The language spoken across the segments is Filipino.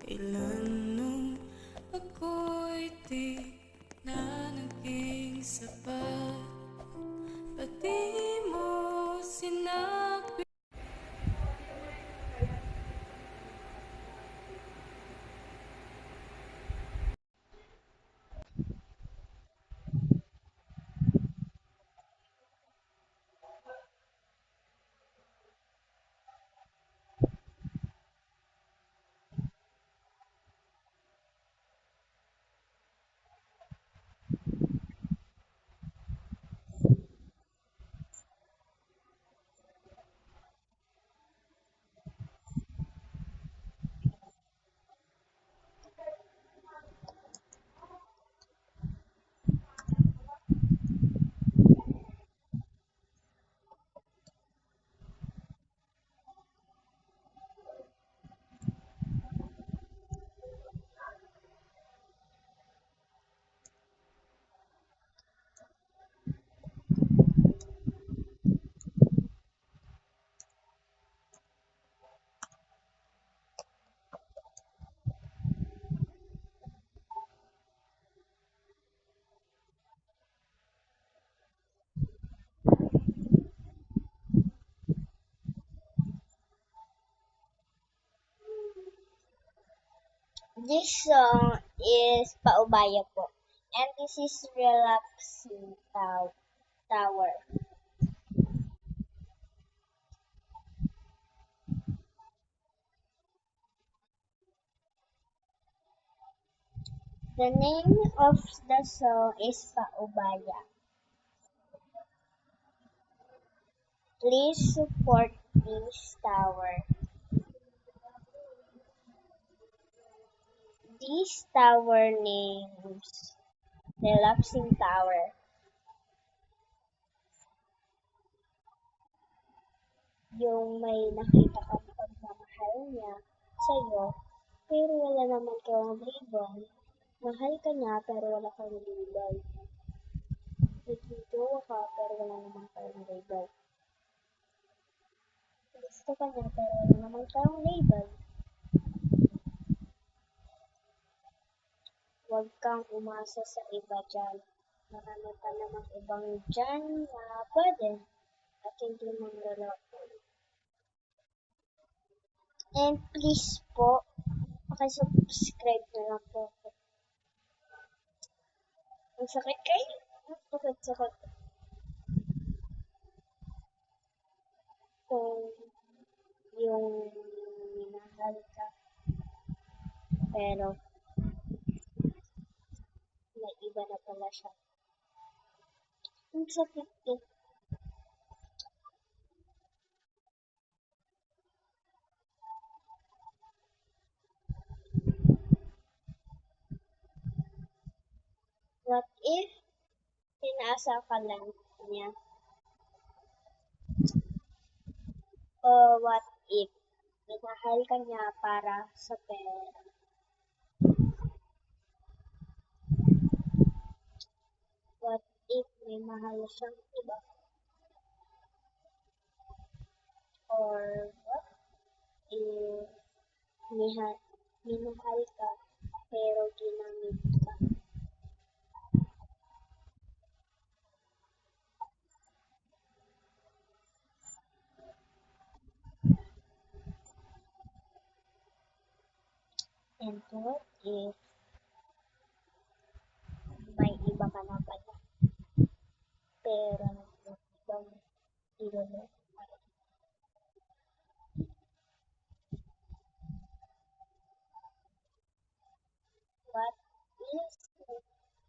Ilan nung ako'y di na naging sapat, pati mo sinabi. This song is Paubaya po. And this is Relaxing Tower. The name of the song is Paubaya. Please support this tower. This tower names Relaxing Tower. Yung may nakita kang pagmamahal niya sa'yo, pero wala naman kang label. Mahal ka niya pero wala kang label. Nagjojowa ka pero wala naman kang label. Gusto ka niya pero wala naman kang label. Huwag kang umasa sa iba dyan. Marami pa namang ibang dyan na pwede at hindi manloloko. And please po, pakisubscribe na lang po. Ang sakit kayo? Ang sakit. Kung yung minahal ka, pero may iba na pala siya. Ang sakit eh. What if pinaasa ka lang niya? O what if minahal ka niya para sa pera? What if may mahal siyang iba? Or what if minahal ka pero ginamit ka? And what if may iba ka na pala pero ibang iloloko? What if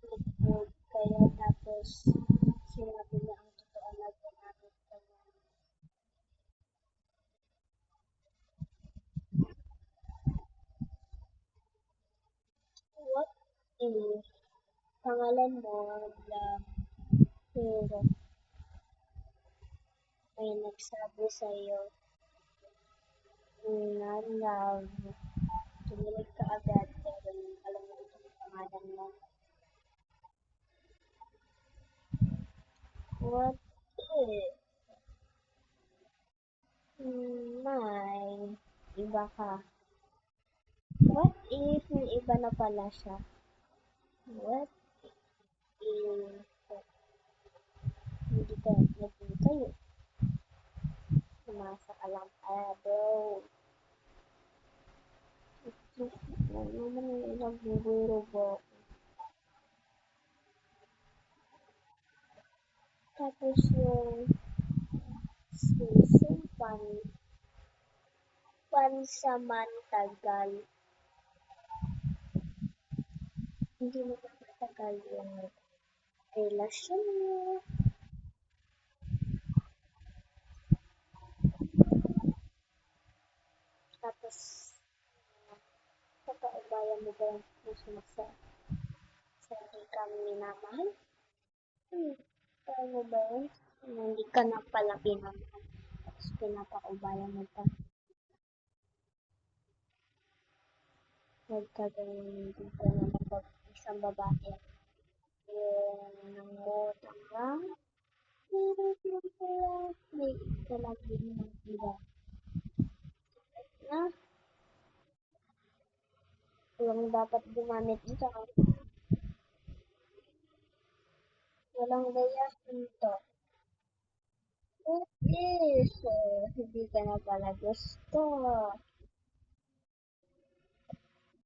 nag-move kayo tapos sinabi niya ang totoo na ginamit ka niya? What if pangalan mo Love pero may nagsabi sa'yo na love, kinilig ka agad pero yung alam mo itong pangalan mo? What if may iba ka What if may iba na pala siya? What if naging kayo? Umasa ka lang pala, bro. Ano naman yung nagbuburo ba? Tapos yung season pansamantagal. Hindi mo matagal yung relasyon mo. Tapos, kakaubayan mo ba yung puso mo sa hindi ka minamahal? Kaya mo ba yun? Na hindi ka na pala pinamahal. Tapos pinapaubayan mo pa. Huwag ka ganyan, hindi ka na isang babae. Yung nangutang lang. Pero yung pala, may palagi ng iba. Na, yung dapat gumamit ito. Walang gaya dito. What if, hindi ka na pala gusto?